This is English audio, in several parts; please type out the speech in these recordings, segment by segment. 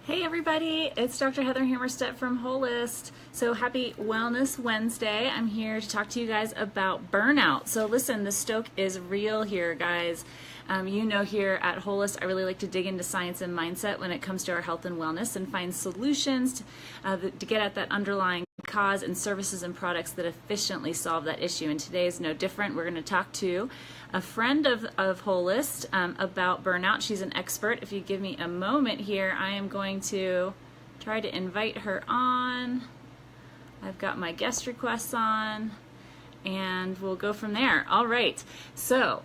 Hey everybody, it's Dr. Heather Hammerstedt from Holist. So happy Wellness Wednesday. I'm here to talk to you guys about burnout. So listen, the stoke is real here, guys. Here at Holist, I really like to dig into science and mindset when it comes to our health and wellness and find solutions to get at that underlying cause and services and products that efficiently solve that issue. And today is no different. We're going to talk to a friend of Holist about burnout. She's an expert. If you give me a moment here, I am going to try to invite her on. I've got my guest requests on, and we'll go from there. All right. So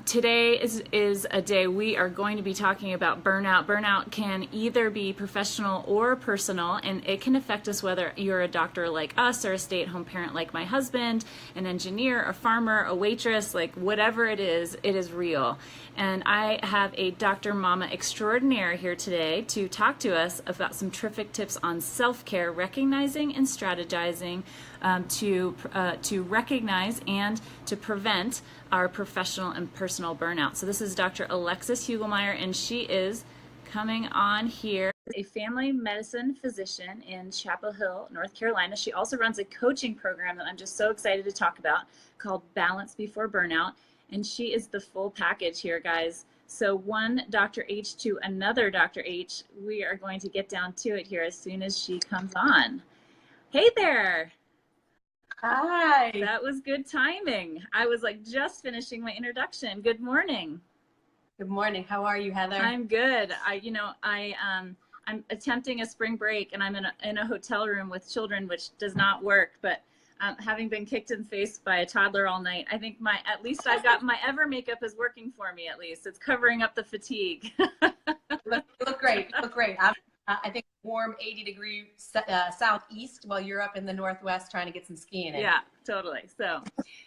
today is a day we are going to be talking about burnout. Burnout can either be professional or personal, and it can affect us whether you're a doctor like us or a stay-at-home parent like my husband, an engineer, a farmer, a waitress, like whatever it is real. And I have a Dr. Mama extraordinaire here today to talk to us about some terrific tips on self-care, recognizing and strategizing to recognize and to prevent our professional and personal burnout. So this is Dr. Alexis Hugelmeyer, and she is coming on here, a family medicine physician in Chapel Hill, North Carolina. She also runs a coaching program that I'm just so excited to talk about called Balance Before Burnout. And she is the full package here, guys. So one Dr. H to another Dr. H, we are going to get down to it here as soon as she comes on. Hey there. Hi. That was good timing. I was like just finishing my introduction. Good morning. Good morning. How are you, Heather? I'm good. I'm attempting a spring break, and I'm in a hotel room with children, which does not work. But having been kicked in the face by a toddler all night, I think at least I've got my Ever makeup is working for me. At least it's covering up the fatigue. You look great. You look great. I think warm 80-degree southeast while you're up in the northwest trying to get some skiing in. Yeah, totally.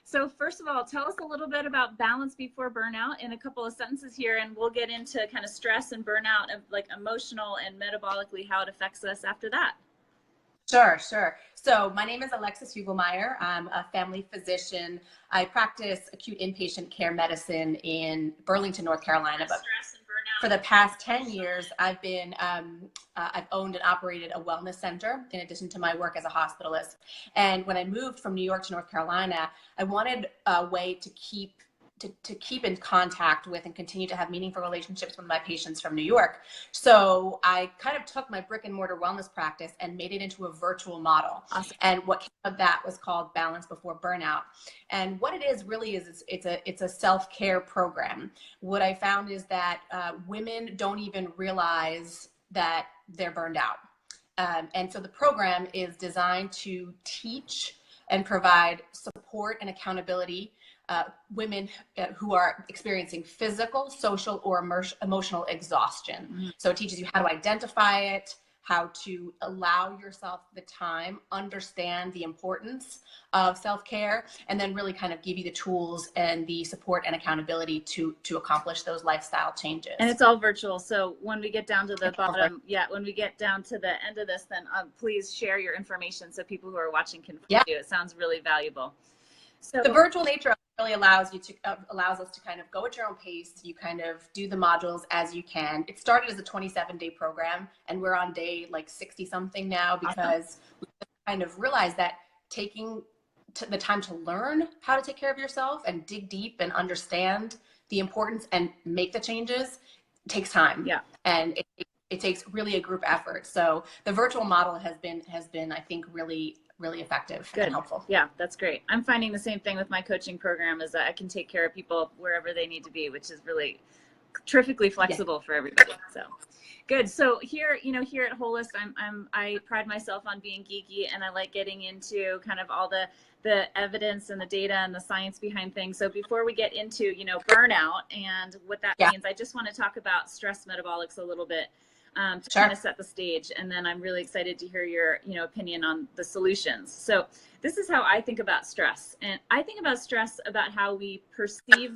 So first of all, tell us a little bit about Balance Before Burnout in a couple of sentences here, and we'll get into kind of stress and burnout, of like emotional and metabolically how it affects us after that. Sure. So my name is Alexis Hugelmeyer. I'm a family physician. I practice acute inpatient care medicine in Burlington, North Carolina. But for the past 10 years, I've owned and operated a wellness center in addition to my work as a hospitalist. And when I moved from New York to North Carolina, I wanted a way to keep in contact with and continue to have meaningful relationships with my patients from New York. So I kind of took my brick and mortar wellness practice and made it into a virtual model. Awesome. And what came of that was called Balance Before Burnout. And what it is really is it's a self-care program. What I found is that women don't even realize that they're burned out. And so the program is designed to teach and provide support and accountability women who are experiencing physical, social, or emotional exhaustion. Mm-hmm. So it teaches you how to identify it, how to allow yourself the time, understand the importance of self-care, and then really kind of give you the tools and the support and accountability to accomplish those lifestyle changes. And it's all virtual. So when we get down to the bottom, when we get down to the end of this, then please share your information so people who are watching can find you. It sounds really valuable. So the virtual nature of it really allows us to kind of go at your own pace. You kind of do the modules as you can. It started as a 27-day program, and we're on day like 60 something now because we kind of realized that taking the time to learn how to take care of yourself and dig deep and understand the importance and make the changes takes time. Yeah, and it takes really a group effort. So the virtual model has been I think really effective and helpful. Yeah, that's great. I'm finding the same thing with my coaching program, is that I can take care of people wherever they need to be, which is really terrifically flexible for everybody. So good. So here at Holist, I pride myself on being geeky, and I like getting into kind of all the evidence and the data and the science behind things. So before we get into, burnout and what that means, I just want to talk about stress metabolics a little bit. To kind of set the stage, and then I'm really excited to hear your opinion on the solutions. So this is how I think about stress, and I think about stress about how we perceive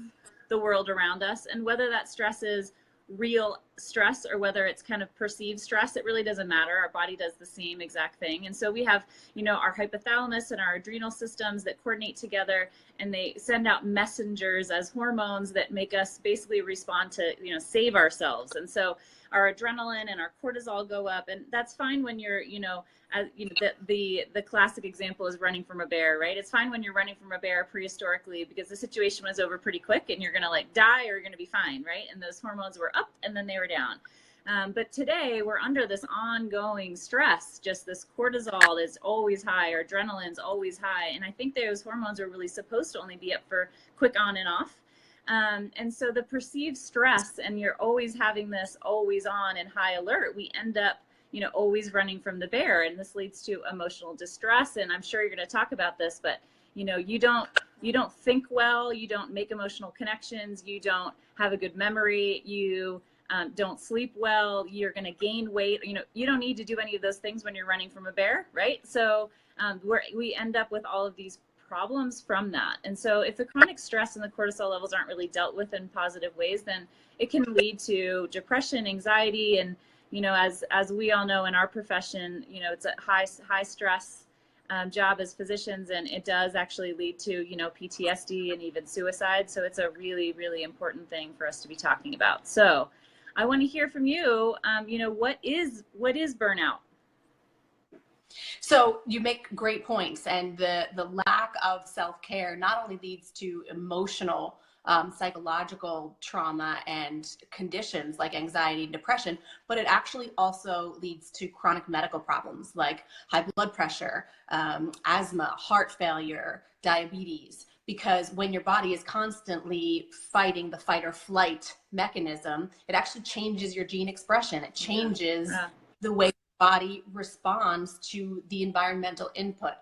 the world around us, and whether that stress is real stress or whether it's kind of perceived stress, it really doesn't matter. Our body does the same exact thing. And so we have, our hypothalamus and our adrenal systems that coordinate together, and they send out messengers as hormones that make us basically respond to, save ourselves. And so our adrenaline and our cortisol go up, and that's fine when you're, the classic example is running from a bear, right? It's fine when you're running from a bear prehistorically because the situation was over pretty quick and you're going to die or you're going to be fine, right? And those hormones were up and then they were down. But today we're under this ongoing stress. Just this cortisol is always high, our adrenaline's always high. And I think those hormones are really supposed to only be up for quick on and off. And so the perceived stress, and you're always having this always on and high alert, we end up, always running from the bear. And this leads to emotional distress. And I'm sure you're going to talk about this, but you don't think well, you don't make emotional connections, you don't have a good memory, you don't sleep well, you're going to gain weight. You don't need to do any of those things when you're running from a bear, right? So we end up with all of these problems from that. And so if the chronic stress and the cortisol levels aren't really dealt with in positive ways, then it can lead to depression, anxiety, and as we all know in our profession, it's a high stress job as physicians, and it does actually lead to PTSD and even suicide. So it's a really, really important thing for us to be talking about. So I want to hear from you. What is burnout? So you make great points, and the lack of self-care not only leads to emotional, psychological trauma and conditions like anxiety and depression, but it actually also leads to chronic medical problems like high blood pressure, asthma, heart failure, diabetes. Because when your body is constantly fighting the fight or flight mechanism, it actually changes your gene expression. It changes the way body responds to the environmental input.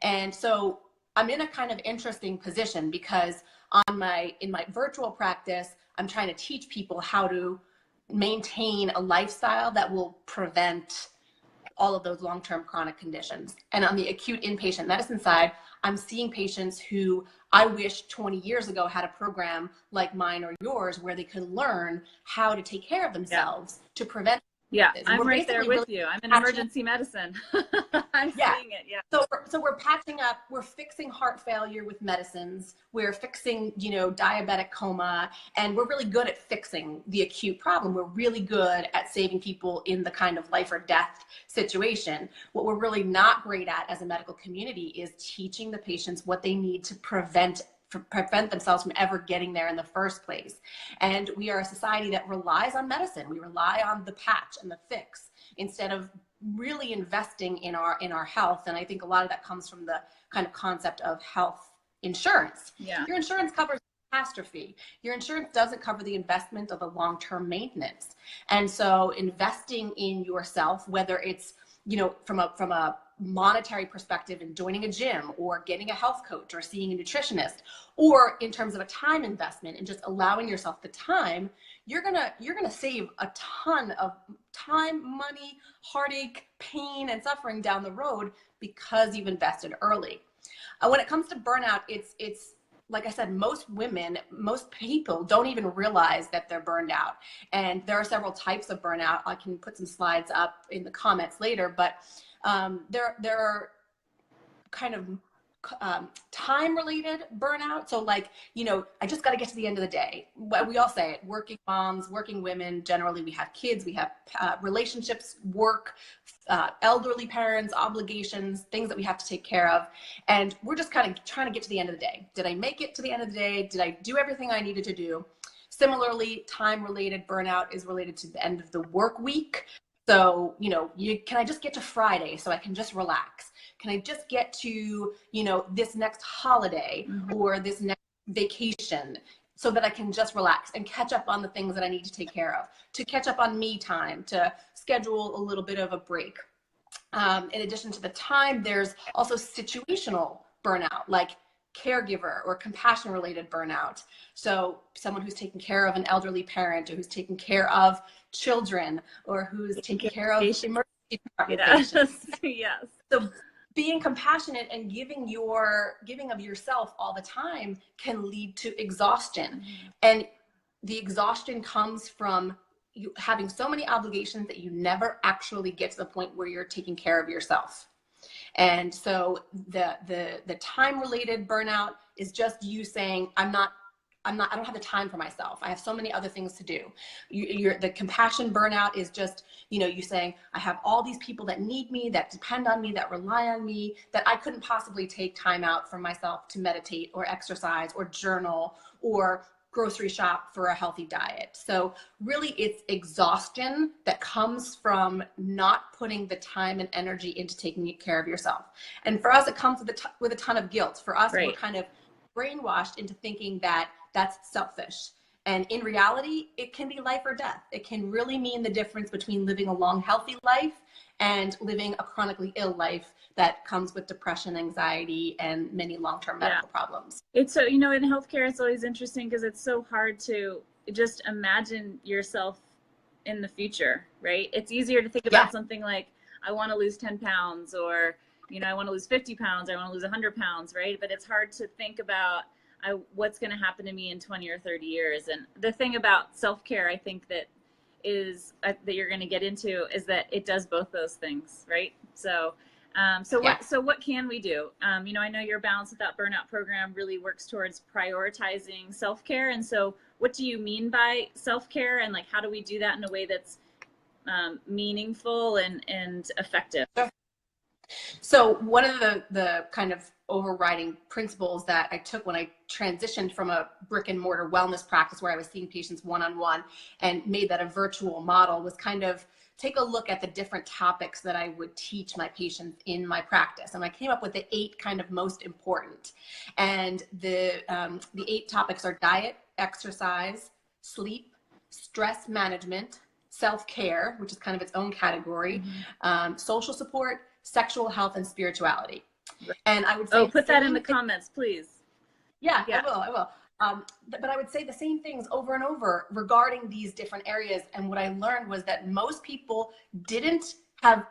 And so I'm in a kind of interesting position because in my virtual practice, I'm trying to teach people how to maintain a lifestyle that will prevent all of those long-term chronic conditions. And on the acute inpatient medicine side, I'm seeing patients who I wish 20 years ago had a program like mine or yours where they could learn how to take care of themselves to prevent. Yeah, I'm right there with you. I'm in emergency medicine. I'm seeing it. Yeah. So we're patching up, we're fixing heart failure with medicines. We're fixing, diabetic coma, and we're really good at fixing the acute problem. We're really good at saving people in the kind of life or death situation. What we're really not great at as a medical community is teaching the patients what they need to prevent themselves from ever getting there in the first place. And we are a society that relies on medicine. We rely on the patch and the fix instead of really investing in our health. And I think a lot of that comes from the kind of concept of health insurance. Yeah. Your insurance covers catastrophe. Your insurance doesn't cover the investment of the long-term maintenance. And so investing in yourself, whether it's from a monetary perspective in joining a gym or getting a health coach or seeing a nutritionist, or in terms of a time investment and just allowing yourself the time, you're gonna save a ton of time, money, heartache, pain, and suffering down the road because you've invested early. When it comes to burnout, it's like I said, most people don't even realize that they're burned out. And there are several types of burnout. I can put some slides up in the comments later, but there are kind of time-related burnout. So I just got to get to the end of the day. We all say it, working moms, working women, generally we have kids, we have relationships, work, elderly parents, obligations, things that we have to take care of. And we're just kind of trying to get to the end of the day. Did I make it to the end of the day? Did I do everything I needed to do? Similarly, time-related burnout is related to the end of the work week. So, can I just get to Friday so I can just relax? Can I just get to, this next holiday or this next vacation so that I can just relax and catch up on the things that I need to take care of, to catch up on me time, to schedule a little bit of a break. In addition to the time, there's also situational burnout, like caregiver or compassion related burnout. So someone who's taking care of an elderly parent or who's taking care of children or who's taking care of emergency department patients. Yes. So being compassionate and giving of yourself all the time can lead to exhaustion. And the exhaustion comes from you having so many obligations that you never actually get to the point where you're taking care of yourself. And so the time related burnout is just you saying, I don't have the time for myself. I have so many other things to do. The compassion burnout is just, you saying, I have all these people that need me, that depend on me, that rely on me, that I couldn't possibly take time out for myself to meditate or exercise or journal or grocery shop for a healthy diet. So really it's exhaustion that comes from not putting the time and energy into taking care of yourself. And for us, it comes with a ton of guilt. For us, we're kind of brainwashed into thinking that that's selfish. And in reality, it can be life or death. It can really mean the difference between living a long, healthy life and living a chronically ill life that comes with depression, anxiety, and many long-term medical problems. It's so, in healthcare, it's always interesting because it's so hard to just imagine yourself in the future, right? It's easier to think about something like, I want to lose 10 pounds, or, I want to lose 50 pounds, or I want to lose 100 pounds, right? But it's hard to think about what's going to happen to me in 20 or 30 years. And the thing about self-care, I think that you're going to get into is that it does both those things, right? So what can we do? I know your Balance Without Burnout program really works towards prioritizing self-care. And so what do you mean by self-care, and like, how do we do that in a way that's meaningful and effective? So one of the kind of overriding principles that I took when I transitioned from a brick and mortar wellness practice where I was seeing patients one-on-one and made that a virtual model was kind of take a look at the different topics that I would teach my patients in my practice. And I came up with the 8 kind of most important. And the 8 topics are diet, exercise, sleep, stress management, self-care, which is kind of its own category, social support, sexual health, and spirituality. And I would say, put that in the comments, please. Yeah. I will. But I would say the same things over and over regarding these different areas. And what I learned was that most people didn't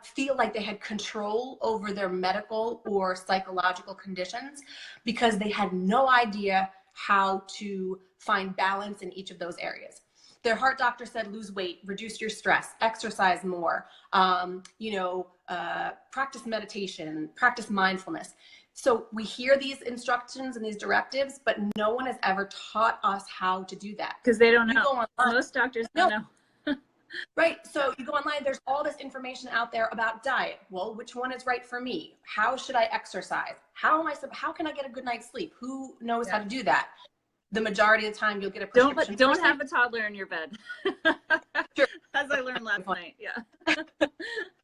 feel like they had control over their medical or psychological conditions because they had no idea how to find balance in each of those areas. Their heart doctor said, lose weight, reduce your stress, exercise more, practice meditation, practice mindfulness. So we hear these instructions and these directives, but no one has ever taught us how to do that. Because they don't know. Most doctors don't know. Right. So you go online, there's all this information out there about diet. Well, which one is right for me? How should I exercise? How can I get a good night's sleep? Who knows how to do that? The majority of the time you'll get a prescription. Don't have a toddler in your bed. Sure. As I learned last night. Yeah.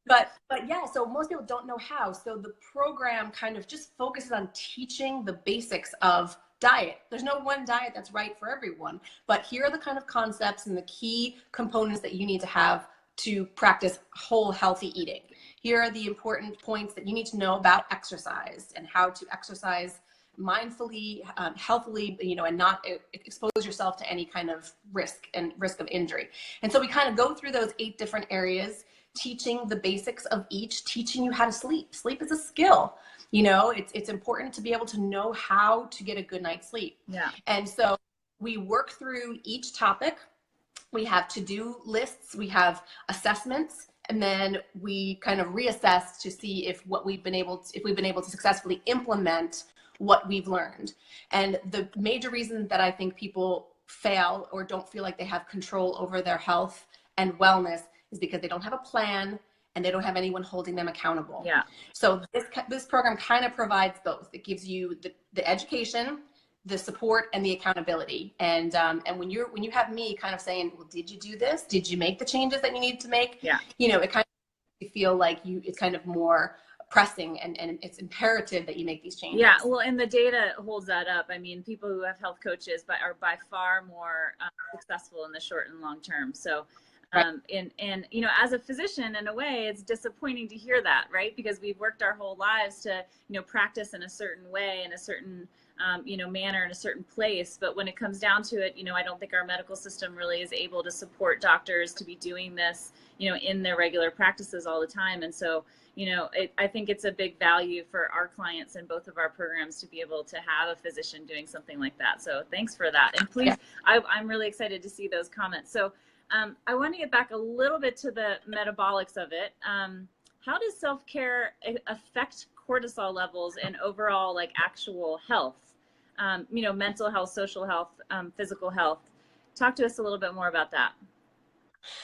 But yeah, so most people don't know how. So the program kind of just focuses on teaching the basics of diet. There's no one diet that's right for everyone, but here are the kind of concepts and the key components that you need to have to practice whole healthy eating. Here are the important points that you need to know about exercise and how to exercise mindfully, healthily, and not expose yourself to any kind of risk of injury. And so we kind of go through those 8 different areas, teaching the basics of each, teaching you how to sleep. Sleep is a skill. It's important to be able to know how to get a good night's sleep. Yeah. And so we work through each topic. We have to-do lists, we have assessments, and then we kind of reassess to see if we've been able to successfully implement what we've learned. And the major reason that I think people fail or don't feel like they have control over their health and wellness is because they don't have a plan and they don't have anyone holding them accountable. Yeah. So this program kind of provides both. It gives you the education, the support, and the accountability. And when you have me kind of saying, well, did you do this? Did you make the changes that you needed to make? Yeah. It kind of feel like it's kind of more pressing and it's imperative that you make these changes. Yeah, well, and the data holds that up. I mean, people who have health coaches are by far more successful in the short and long term. So, and as a physician, in a way, it's disappointing to hear that, right? Because we've worked our whole lives to, practice in a certain way, in a certain, manner, in a certain place. But when it comes down to it, I don't think our medical system really is able to support doctors to be doing this, in their regular practices all the time. And so, I think it's a big value for our clients in both of our programs to be able to have a physician doing something like that. So thanks for that. And please, I'm really excited to see those comments. So I want to get back a little bit to the metabolics of it. How does self-care affect cortisol levels and overall like actual health? Mental health, social health, physical health. Talk to us a little bit more about that.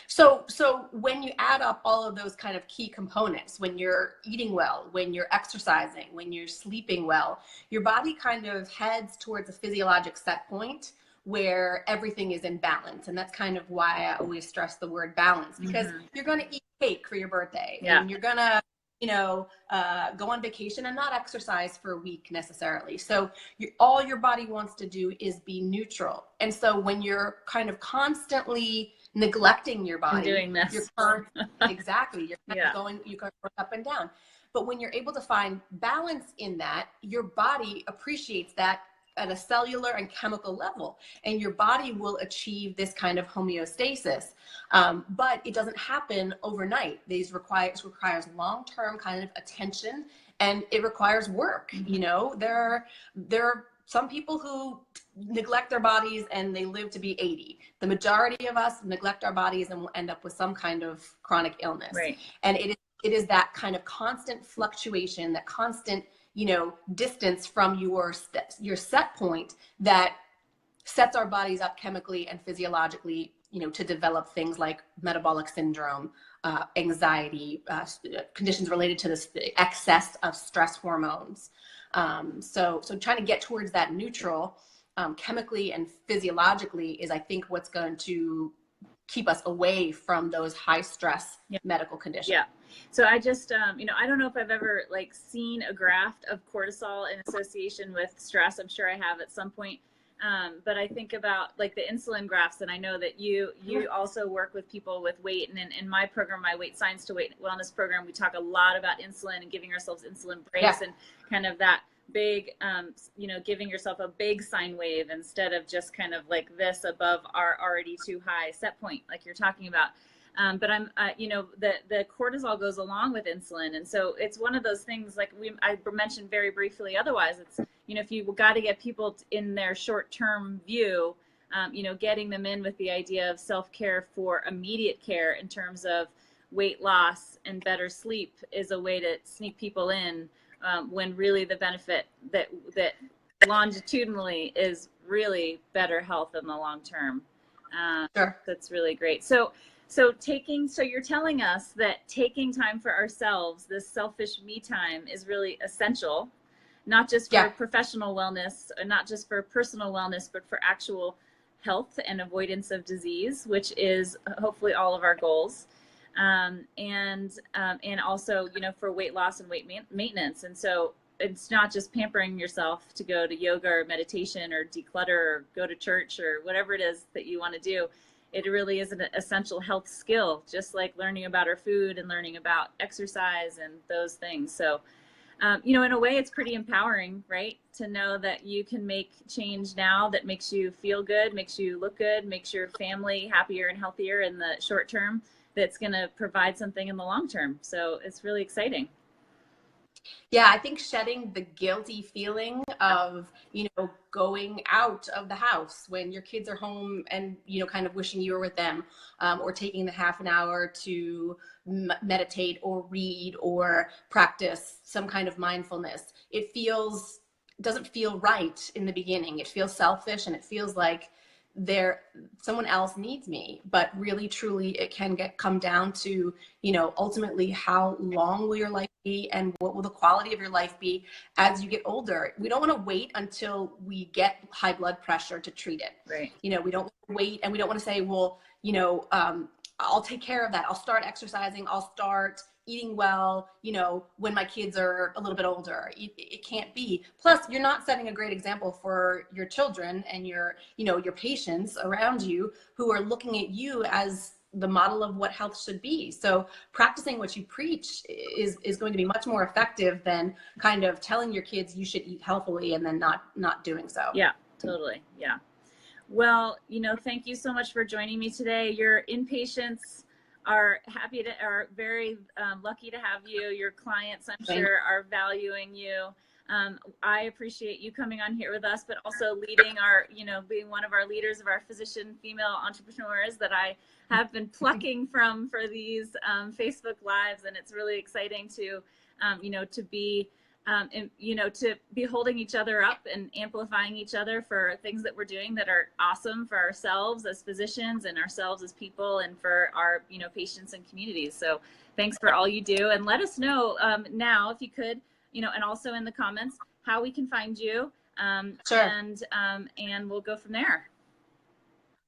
So when you add up all of those kind of key components, when you're eating well, when you're exercising, when you're sleeping well, your body kind of heads towards a physiologic set point where everything is in balance. And that's kind of why I always stress the word balance, because you're going to eat cake for your birthday, and you're going to go on vacation and not exercise for a week necessarily. So all your body wants to do is be neutral. And so when you're kind of constantly neglecting your body, doing this, exactly, you're kind of going up and down. But when you're able to find balance in that, your body appreciates that at a cellular and chemical level, and your body will achieve this kind of homeostasis. But it doesn't happen overnight. Requires long-term kind of attention, and it requires work. There are some people who neglect their bodies and they live to be 80. The majority of us neglect our bodies and will end up with some kind of chronic illness. Right. And it is that kind of constant fluctuation, that constant distance from your set point that sets our bodies up chemically and physiologically, to develop things like metabolic syndrome, anxiety, conditions related to the excess of stress hormones. So trying to get towards that neutral, chemically and physiologically, is I think what's going to keep us away from those high stress medical conditions. Yeah. So I just, I don't know if I've ever seen a graph of cortisol in association with stress. I'm sure I have at some point. But I think about the insulin graphs, and I know that you also work with people with weight. And in my program, my Weight Science to Weight Wellness program, we talk a lot about insulin and giving ourselves insulin breaks and kind of that big, giving yourself a big sine wave instead of just kind of this above our already too high set point, like you're talking about. But the cortisol goes along with insulin. And so it's one of those things I mentioned very briefly. Otherwise, it's, if you got to get people in their short-term view, getting them in with the idea of self-care for immediate care in terms of weight loss and better sleep is a way to sneak people in, when really the benefit that longitudinally is really better health in the long term. Sure. That's really great. So you're telling us that taking time for ourselves, this selfish me time, is really essential, not just for professional wellness, not just for personal wellness, but for actual health and avoidance of disease, which is hopefully all of our goals. And also, for weight loss and weight maintenance. And so it's not just pampering yourself to go to yoga or meditation or declutter or go to church or whatever it is that you want to do. It really is an essential health skill, just like learning about our food and learning about exercise and those things. So, in a way, it's pretty empowering, right? To know that you can make change now that makes you feel good, makes you look good, makes your family happier and healthier in the short term, that's going to provide something in the long term. So it's really exciting. Yeah, I think shedding the guilty feeling of, going out of the house when your kids are home and, kind of wishing you were with them, or taking the half an hour to meditate or read or practice some kind of mindfulness. It doesn't feel right in the beginning. It feels selfish, and it feels like someone else needs me. But really, truly, it can come down to, ultimately, how long will your life be and what will the quality of your life be as you get older. We don't want to wait until we get high blood pressure to treat it. Right. We don't wait, and we don't want to say, well, I'll take care of that. I'll start exercising. I'll start eating well, when my kids are a little bit older. It can't be. Plus, you're not setting a great example for your children and your patients around you who are looking at you as the model of what health should be. So practicing what you preach is going to be much more effective than kind of telling your kids you should eat healthily and then not doing so. Yeah, totally. Yeah. Well, thank you so much for joining me today. Your inpatients are very lucky to have you. Your clients, I'm sure, are valuing you. I appreciate you coming on here with us, but also leading our, being one of our leaders of our physician female entrepreneurs that I have been plucking from for these Facebook Lives. And it's really exciting to, to be to be holding each other up and amplifying each other for things that we're doing that are awesome for ourselves as physicians and ourselves as people and for our, patients and communities. So thanks for all you do. And let us know now, if you could, and also in the comments, how we can find you. Sure. And we'll go from there.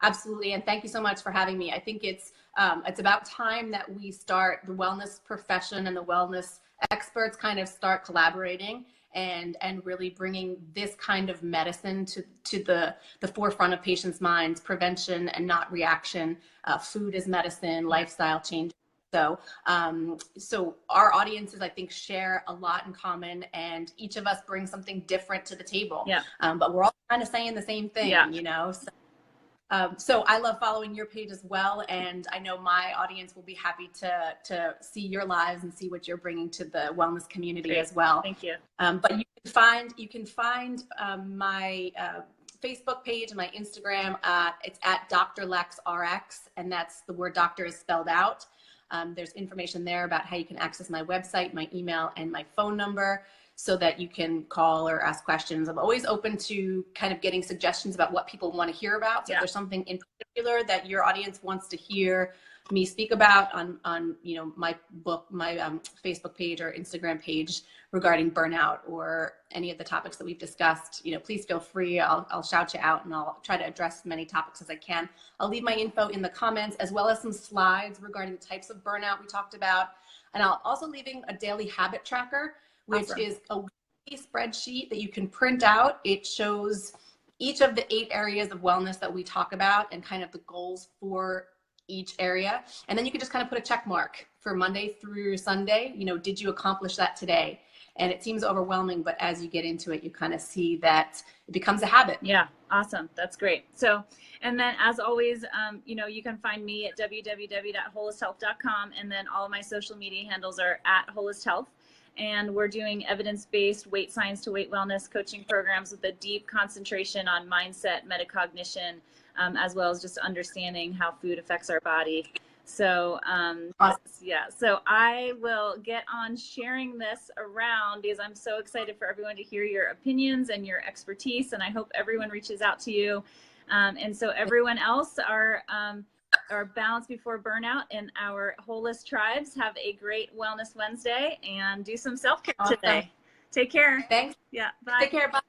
Absolutely. And thank you so much for having me. I think it's about time that we start, the wellness profession and the wellness experts kind of start collaborating and really bringing this kind of medicine to the forefront of patients' minds, prevention and not reaction, food as medicine, lifestyle change. So our audiences, I think, share a lot in common, and each of us brings something different to the table. Yeah. But we're all kind of saying the same thing, yeah. So I love following your page as well, and I know my audience will be happy to see your lives and see what you're bringing to the wellness community Great. as well. Thank you. But you can find my Facebook page and my Instagram. It's at Dr. Lex RX, and that's the word doctor is spelled out. There's information there about how you can access my website, my email, and my phone number, so that you can call or ask questions. I'm always open to kind of getting suggestions about what people want to hear about. So if there's something in particular that your audience wants to hear me speak about on my book, my Facebook page or Instagram page regarding burnout or any of the topics that we've discussed, please feel free. I'll shout you out and I'll try to address as many topics as I can. I'll leave my info in the comments, as well as some slides regarding the types of burnout we talked about. And I'll also leaving a daily habit tracker, which is a weekly spreadsheet that you can print out. It shows each of the 8 areas of wellness that we talk about and kind of the goals for each area. And then you can just kind of put a check mark for Monday through Sunday. Did you accomplish that today? And it seems overwhelming, but as you get into it, you kind of see that it becomes a habit. Yeah. Awesome. That's great. So, and then as always, you can find me at www.holisthealth.com. And then all of my social media handles are at Holist Health. And we're doing evidence-based weight science to weight wellness coaching programs with a deep concentration on mindset, metacognition, as well as just understanding how food affects our body. So, so I will get on sharing this around because I'm so excited for everyone to hear your opinions and your expertise. And I hope everyone reaches out to you. And so everyone else, our Balance Before Burnout and our Holist tribes, have a great Wellness Wednesday and do some self-care today. Take care. Thanks. Yeah. Bye. Take care. Bye.